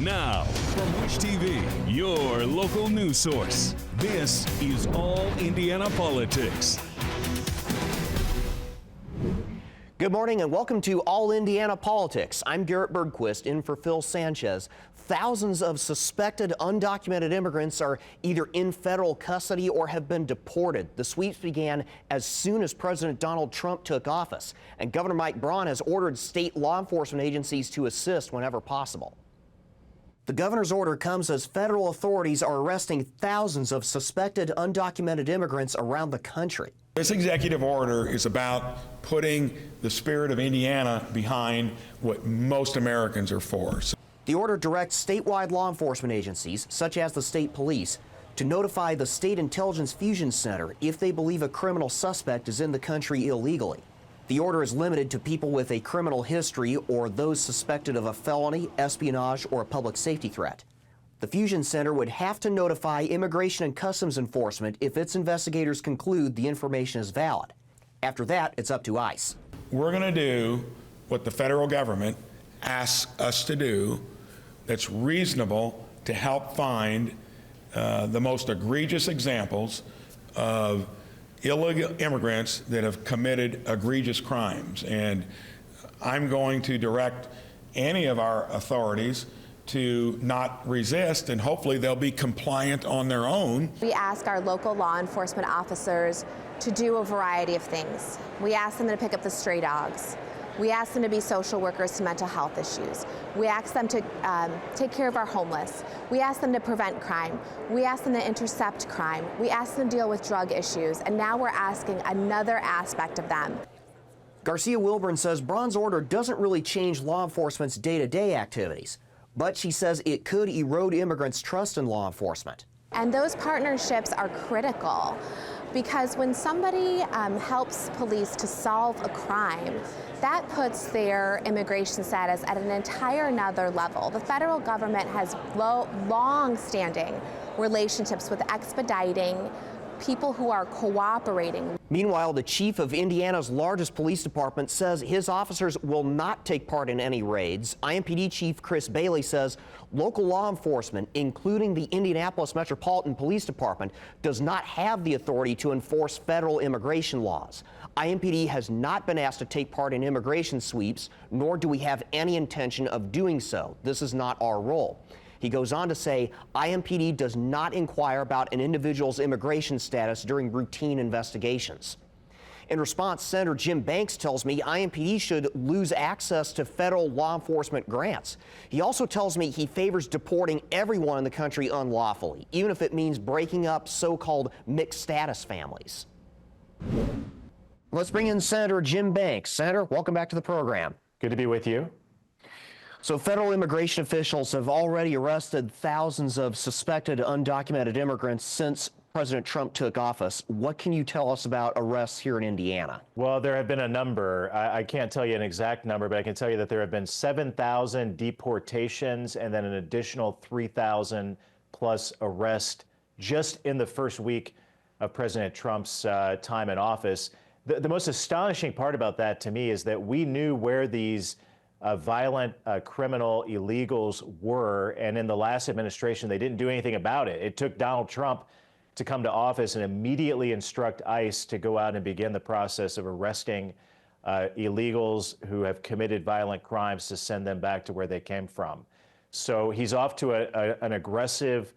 Now, from Wish TV, your local news source, this is All Indiana Politics. Good morning and welcome to All Indiana Politics. I'm Garrett Bergquist in for Phil Sanchez. Thousands of suspected undocumented immigrants are either in federal custody or have been deported. The sweeps began as soon as President Donald Trump took office, and Governor Mike Braun has ordered state law enforcement agencies to assist whenever possible. The governor's order comes as federal authorities are arresting thousands of suspected undocumented immigrants around the country. This executive order is about putting the spirit of Indiana behind what most Americans are for. The order directs statewide law enforcement agencies, such as the state police, to notify the State Intelligence Fusion Center if they believe a criminal suspect is in the country illegally. The order is limited to people with a criminal history or those suspected of a felony, espionage, or a public safety threat. The Fusion Center would have to notify Immigration and Customs Enforcement if its investigators conclude the information is valid. After that, it's up to ICE. We're going to do what the federal government asks us to do that's reasonable to help find the most egregious examples of illegal immigrants that have committed egregious crimes. And I'm going to direct any of our authorities to not resist, and hopefully they'll be compliant on their own. We ask our local law enforcement officers to do a variety of things. We ask them to pick up the stray dogs. We ask them to be social workers to mental health issues. We ask them to take care of our homeless. We ask them to prevent crime. We ask them to intercept crime. We ask them to deal with drug issues. And now we're asking another aspect of them. Garcia Wilburn says Braun's order doesn't really change law enforcement's day-to-day activities, but she says it could erode immigrants' trust in law enforcement. And those partnerships are critical because when somebody helps police to solve a crime, that puts their immigration status at an entire another level. The federal government has long-standing relationships with expediting people who are cooperating. Meanwhile, the chief of Indiana's largest police department says his officers will not take part in any raids. IMPD Chief Chris Bailey says local law enforcement, including the Indianapolis Metropolitan Police Department, does not have the authority to enforce federal immigration laws. IMPD has not been asked to take part in immigration sweeps, nor do we have any intention of doing so. This is not our role. He goes on to say IMPD does not inquire about an individual's immigration status during routine investigations. In response, Senator Jim Banks tells me IMPD should lose access to federal law enforcement grants. He also tells me he favors deporting everyone in the country unlawfully, even if it means breaking up so-called mixed status families. Let's bring in Senator Jim Banks. Senator, welcome back to the program. Good to be with you. So federal immigration officials have already arrested thousands of suspected undocumented immigrants since President Trump took office. What can you tell us about arrests here in Indiana? Well, there have been a number. I can't tell you an exact number, but I can tell you that there have been 7,000 deportations and then an additional 3,000 plus arrests just in the first week of President Trump's time in office. The most astonishing part about that to me is that we knew where these violent criminal illegals were, and in the last administration, they didn't do anything about it. It took Donald Trump to come to office and immediately instruct ICE to go out and begin the process of arresting illegals who have committed violent crimes to send them back to where they came from. So he's off to an aggressive,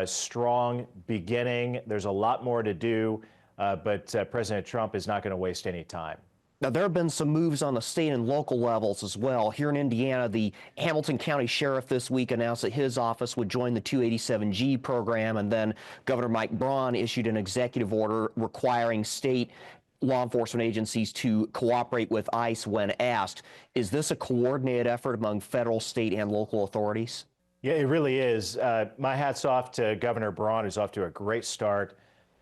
strong beginning. There's a lot more to do, but President Trump is not going to waste any time. Now, there have been some moves on the state and local levels as well. Here in Indiana, the Hamilton County Sheriff this week announced that his office would join the 287G program, and then Governor Mike Braun issued an executive order requiring state law enforcement agencies to cooperate with ICE when asked. Is this a coordinated effort among federal, state, and local authorities? Yeah, it really is. My hat's off to Governor Braun, who's off to a great start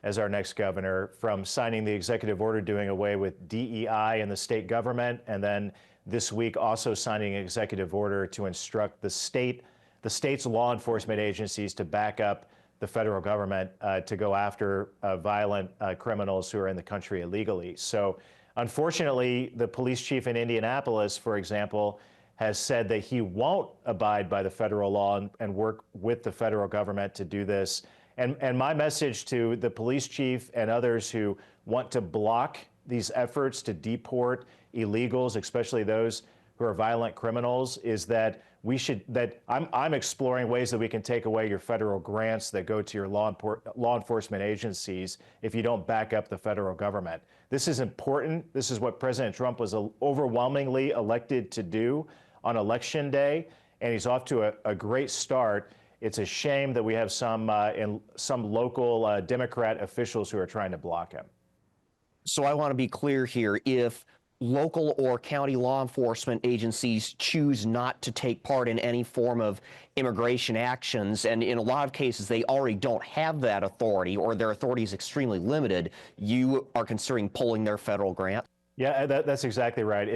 as our next governor, from signing the executive order doing away with DEI in the state government, and then this week also signing an executive order to instruct the state's law enforcement agencies to back up the federal government to go after violent criminals who are in the country illegally. So unfortunately, the police chief in Indianapolis, for example, has said that he won't abide by the federal law and work with the federal government to do this. And my message to the police chief and others who want to block these efforts to deport illegals, especially those who are violent criminals, is that I'm exploring ways that we can take away your federal grants that go to your law enforcement agencies if you don't back up the federal government. This is important. This is what President Trump was overwhelmingly elected to do on Election Day, and he's off to a great start. It's a shame that we have some local Democrat officials who are trying to block him. So I want to be clear here. If local or county law enforcement agencies choose not to take part in any form of immigration actions, and in a lot of cases they already don't have that authority or their authority is extremely limited, you are considering pulling their federal grant? Yeah, that's exactly right.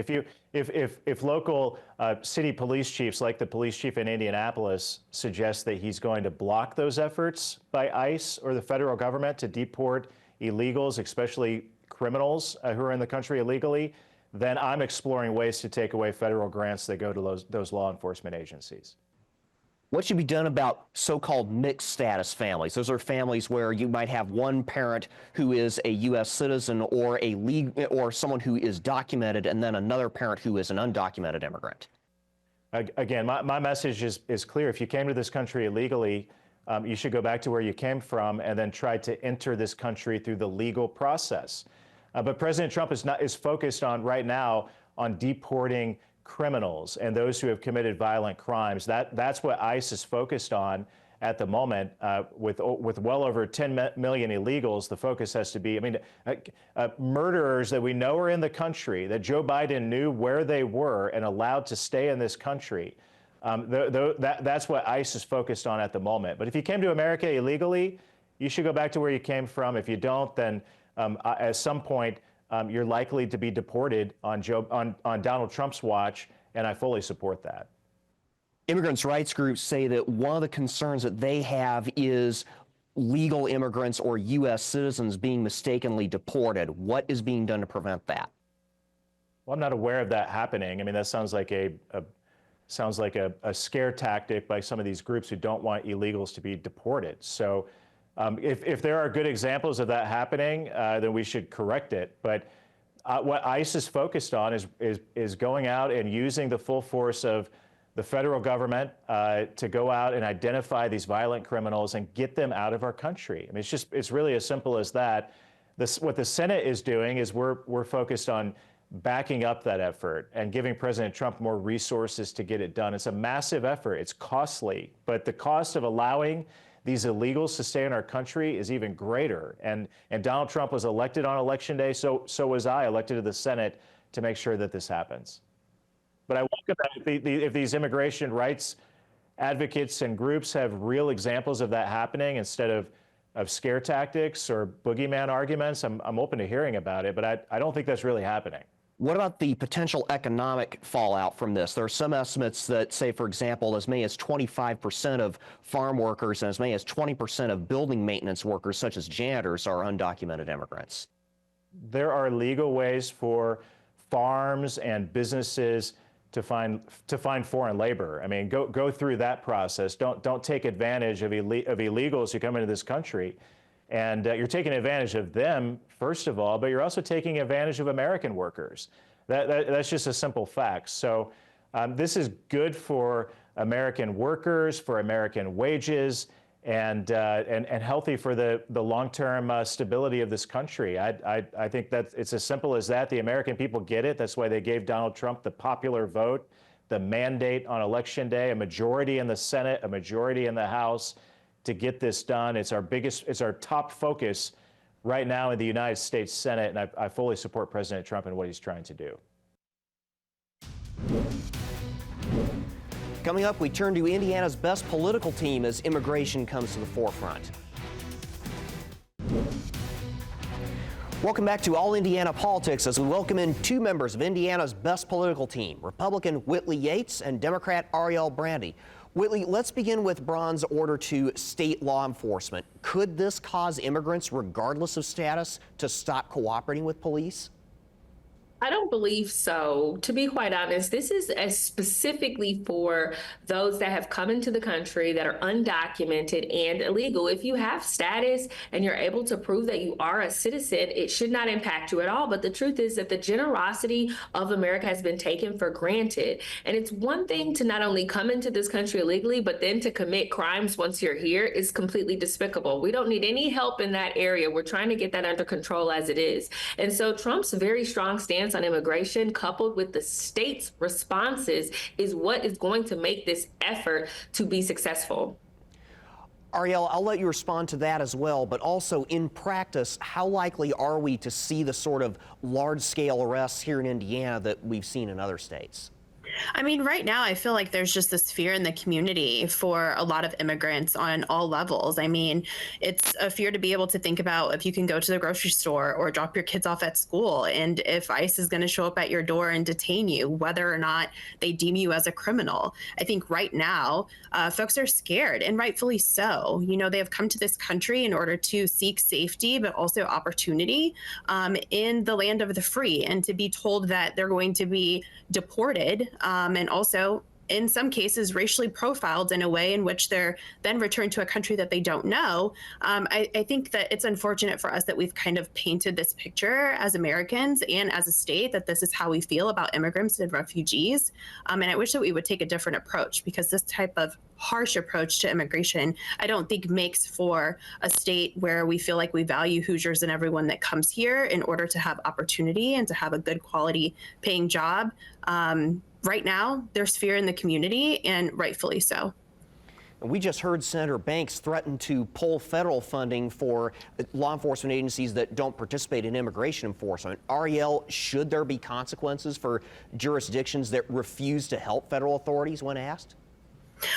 If local city police chiefs, like the police chief in Indianapolis, suggest that he's going to block those efforts by ICE or the federal government to deport illegals, especially criminals who are in the country illegally, then I'm exploring ways to take away federal grants that go to those law enforcement agencies. What should be done about so-called mixed status families? Those are families where you might have one parent who is a U.S. citizen or someone who is documented, and then another parent who is an undocumented immigrant. Again, my message is clear. If you came to this country illegally, you should go back to where you came from and then try to enter this country through the legal process. But President Trump is focused on right now on deporting criminals and those who have committed violent crimes. That's what ICE is focused on at the moment. With well over 10 million illegals, the focus has to be, murderers that we know are in the country, that Joe Biden knew where they were and allowed to stay in this country. That's what ICE is focused on at the moment. But if you came to America illegally, you should go back to where you came from. If you don't, then at some point, you're likely to be deported on Donald Trump's watch, and I fully support that. Immigrants' rights groups say that one of the concerns that they have is legal immigrants or U.S. citizens being mistakenly deported. What is being done to prevent that? Well, I'm not aware of that happening. I mean, that sounds like a scare tactic by some of these groups who don't want illegals to be deported. So if there are good examples of that happening, then we should correct it. But what ICE is focused on is going out and using the full force of the federal government to go out and identify these violent criminals and get them out of our country. I mean, it's really as simple as that. What the Senate is doing is we're focused on backing up that effort and giving President Trump more resources to get it done. It's a massive effort. It's costly, but the cost of allowing these illegals to stay in our country is even greater. And Donald Trump was elected on Election Day, so was I, elected to the Senate to make sure that this happens. But I welcome that if these immigration rights advocates and groups have real examples of that happening instead of scare tactics or boogeyman arguments, I'm open to hearing about it, but I don't think that's really happening. What about the potential economic fallout from this? There are some estimates that say, for example, as many as 25% of farm workers and as many as 20% of building maintenance workers, such as janitors, are undocumented immigrants. There are legal ways for farms and businesses to find foreign labor. I mean, go through that process. Don't take advantage of illegals who come into this country. And you're taking advantage of them, first of all, but you're also taking advantage of American workers. That's just a simple fact. So this is good for American workers, for American wages, and healthy for the long-term stability of this country. I think that it's as simple as that. The American people get it. That's why they gave Donald Trump the popular vote, the mandate on Election Day, a majority in the Senate, a majority in the House, to get this done. It's our top focus right now in the United States Senate, and I fully support President Trump and what he's trying to do. Coming up, we turn to Indiana's best political team as immigration comes to the forefront. Welcome back to All Indiana Politics as we welcome in two members of Indiana's best political team, Republican Whitley Yates and Democrat Arielle Brandy. Whitley, let's begin with Braun's order to state law enforcement. Could this cause immigrants, regardless of status, to stop cooperating with police? I don't believe so. To be quite honest, this is specifically for those that have come into the country that are undocumented and illegal. If you have status and you're able to prove that you are a citizen, it should not impact you at all. But the truth is that the generosity of America has been taken for granted. And it's one thing to not only come into this country illegally, but then to commit crimes once you're here is completely despicable. We don't need any help in that area. We're trying to get that under control as it is. And so Trump's very strong stance on immigration, coupled with the state's responses, is what is going to make this effort to be successful. Arielle, I'll let you respond to that as well, but also in practice, how likely are we to see the sort of large-scale arrests here in Indiana that we've seen in other states? I mean, right now, I feel like there's just this fear in the community for a lot of immigrants on all levels. I mean, it's a fear to be able to think about if you can go to the grocery store or drop your kids off at school, and if ICE is going to show up at your door and detain you, whether or not they deem you as a criminal. I think right now, folks are scared, and rightfully so. You know, they have come to this country in order to seek safety, but also opportunity in the land of the free, and to be told that they're going to be deported and also in some cases racially profiled in a way in which they're then returned to a country that they don't know. I think that it's unfortunate for us that we've kind of painted this picture as Americans and as a state that this is how we feel about immigrants and refugees. And I wish that we would take a different approach, because this type of harsh approach to immigration, I don't think makes for a state where we feel like we value Hoosiers and everyone that comes here in order to have opportunity and to have a good quality paying job. Right now, there's fear in the community, and rightfully so. We just heard Senator Banks threaten to pull federal funding for law enforcement agencies that don't participate in immigration enforcement. Arielle, should there be consequences for jurisdictions that refuse to help federal authorities when asked?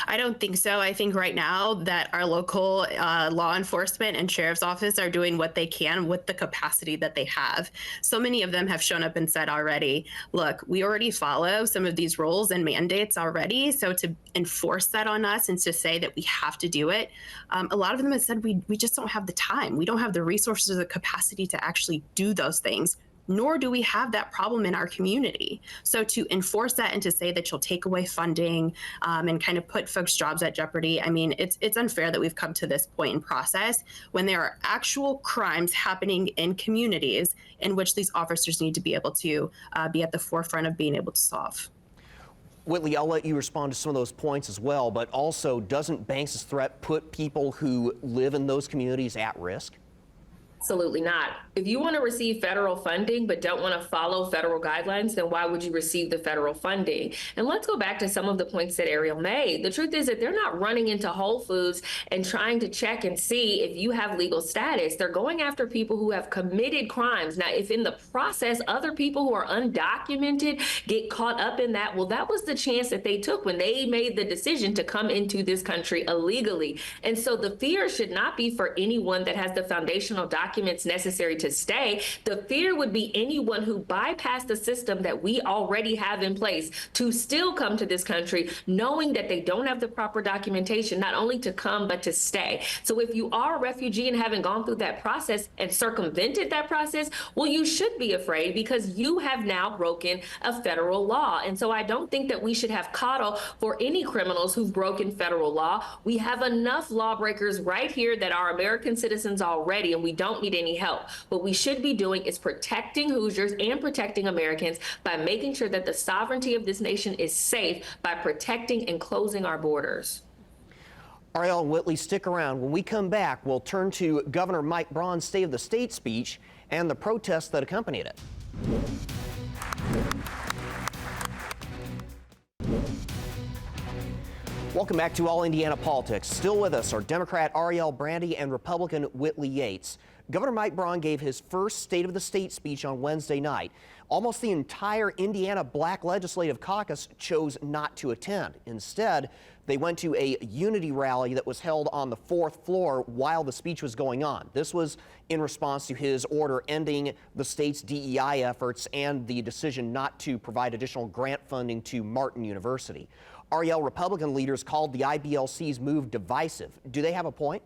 I don't think so. I think right now that our local law enforcement and sheriff's office are doing what they can with the capacity that they have. So many of them have shown up and said already, look, we already follow some of these rules and mandates already. So to enforce that on us and to say that we have to do it, a lot of them have said we just don't have the time. We don't have the resources or the capacity to actually do those things, nor do we have that problem in our community. So to enforce that and to say that you'll take away funding and kind of put folks' jobs at jeopardy, I mean, it's unfair that we've come to this point in process when there are actual crimes happening in communities in which these officers need to be able to be at the forefront of being able to solve. Whitley, I'll let you respond to some of those points as well, but also, doesn't Banks' threat put people who live in those communities at risk? Absolutely not. If you want to receive federal funding but don't want to follow federal guidelines, then why would you receive the federal funding? And let's go back to some of the points that Arielle made. The truth is that they're not running into Whole Foods and trying to check and see if you have legal status. They're going after people who have committed crimes. Now, if in the process other people who are undocumented get caught up in that, well, that was the chance that they took when they made the decision to come into this country illegally. And so the fear should not be for anyone that has the foundational documents necessary to stay. The fear would be anyone who bypassed the system that we already have in place to still come to this country, knowing that they don't have the proper documentation, not only to come, but to stay. So if you are a refugee and haven't gone through that process and circumvented that process, well, you should be afraid, because you have now broken a federal law. And so I don't think that we should have coddle for any criminals who've broken federal law. We have enough lawbreakers right here that are American citizens already, and we don't need any help. What we should be doing is protecting Hoosiers and protecting Americans by making sure that the sovereignty of this nation is safe by protecting and closing our borders. Arielle and Whitley, stick around. When we come back, we'll turn to Governor Mike Braun's State of the State speech and the protests that accompanied it. Welcome back to All Indiana Politics. Still with us are Democrat Arielle, Brandy, and Republican Whitley Yates. Governor Mike Braun gave his first State of the State speech on Wednesday night. Almost the entire Indiana Black Legislative Caucus chose not to attend. Instead, they went to a unity rally that was held on the 4th floor while the speech was going on. This was in response to his order ending the state's DEI efforts and the decision not to provide additional grant funding to Martin University. Arielle, Republican leaders called the IBLC's move divisive. Do they have a point?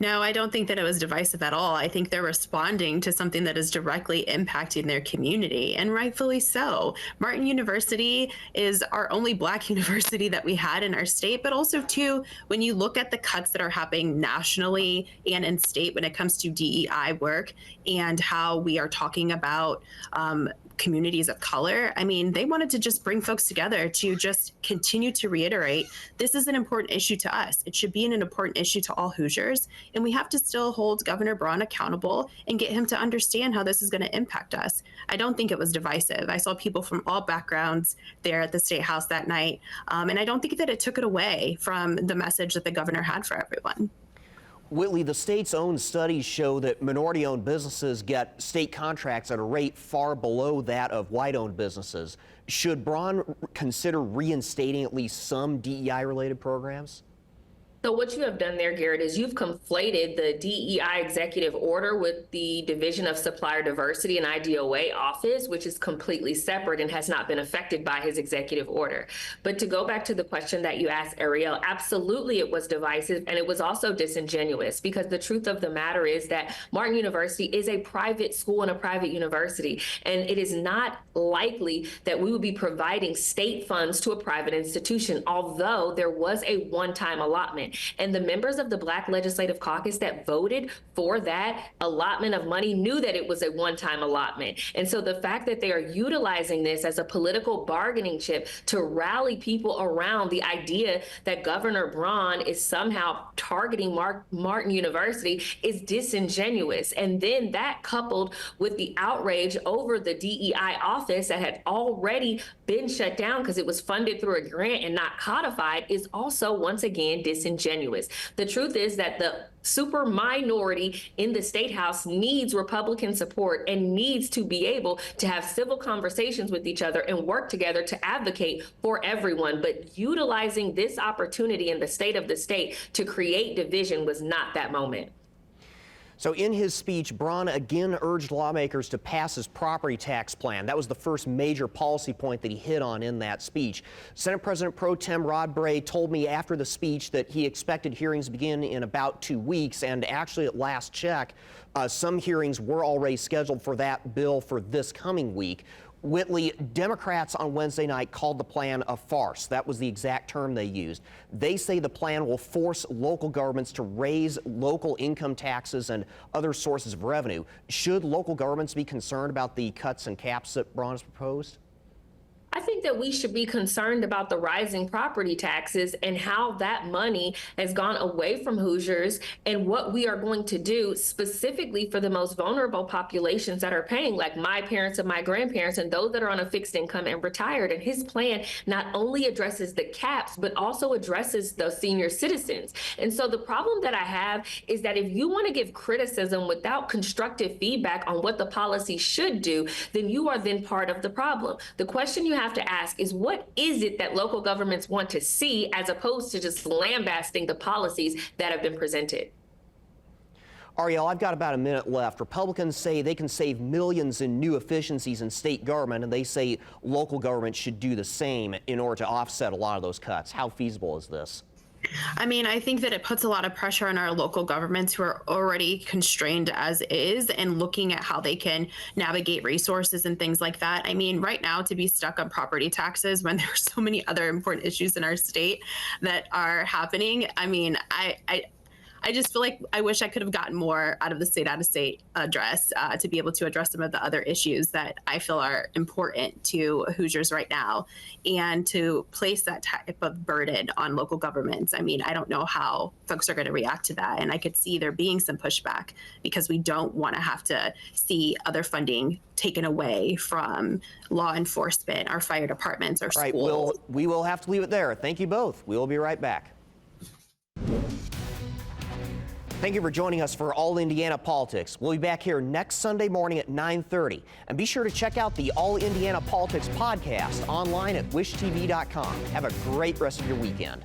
No, I don't think that it was divisive at all. I think they're responding to something that is directly impacting their community, and rightfully so. Martin University is our only Black university that we had in our state, but also, too, when you look at the cuts that are happening nationally and in state when it comes to DEI work and how we are talking about communities of color. I mean, they wanted to just bring folks together to just continue to reiterate this is an important issue to us. It should be an important issue to all Hoosiers. And we have to still hold Governor Braun accountable and get him to understand how this is going to impact us. I don't think it was divisive. I saw people from all backgrounds there at the State House that night. And I don't think that it took it away from the message that the governor had for everyone. Whitley, the state's own studies show that minority-owned businesses get state contracts at a rate far below that of white-owned businesses. Should Braun consider reinstating at least some DEI-related programs? So what you have done there, Garrett, is you've conflated the DEI executive order with the Division of Supplier Diversity and IDOA office, which is completely separate and has not been affected by his executive order. But to go back to the question that you asked, Arielle, absolutely it was divisive, and it was also disingenuous, because the truth of the matter is that Martin University is a private school and a private university, and it is not likely that we would be providing state funds to a private institution, although there was a one-time allotment. And the members of the Black Legislative Caucus that voted for that allotment of money knew that it was a one-time allotment. And so the fact that they are utilizing this as a political bargaining chip to rally people around the idea that Governor Braun is somehow targeting Martin University is disingenuous. And then that, coupled with the outrage over the DEI office that had already been shut down because it was funded through a grant and not codified, is also once again disingenuous. The truth is that the super minority in the State House needs Republican support and needs to be able to have civil conversations with each other and work together to advocate for everyone. But utilizing this opportunity in the state of the state to create division was not that moment. So in his speech, Braun again urged lawmakers to pass his property tax plan. That was the first major policy point that he hit on in that speech. Senate President Pro Tem Rod Bray told me after the speech that he expected hearings to begin in about 2 weeks, and actually at last check, some hearings were already scheduled for that bill for this coming week. Whitley, Democrats on Wednesday night called the plan a farce. That was the exact term they used. They say the plan will force local governments to raise local income taxes and other sources of revenue. Should local governments be concerned about the cuts and caps that Braun has proposed? I think that we should be concerned about the rising property taxes and how that money has gone away from Hoosiers and what we are going to do specifically for the most vulnerable populations that are paying, like my parents and my grandparents and those that are on a fixed income and retired. And his plan not only addresses the caps, but also addresses the senior citizens. And so the problem that I have is that if you want to give criticism without constructive feedback on what the policy should do, then you are then part of the problem. The question you have to ask is, what is it that local governments want to see, as opposed to just lambasting the policies that have been presented? Arielle, I've got about a minute left. Republicans say they can save millions in new efficiencies in state government, and they say local government should do the same in order to offset a lot of those cuts. How feasible is this? I mean, I think that it puts a lot of pressure on our local governments who are already constrained as is, and looking at how they can navigate resources and things like that. I mean, right now, to be stuck on property taxes when there are so many other important issues in our state that are happening, I mean, I just feel like I wish I could have gotten more out of the state out-of-state address to be able to address some of the other issues that I feel are important to Hoosiers right now, and to place that type of burden on local governments. I mean, I don't know how folks are going to react to that. And I could see there being some pushback, because we don't want to have to see other funding taken away from law enforcement, our fire departments, our schools. All right, we will have to leave it there. Thank you both. We will be right back. Thank you for joining us for All Indiana Politics. We'll be back here next Sunday morning at 9:30. And be sure to check out the All Indiana Politics podcast online at wishtv.com. Have a great rest of your weekend.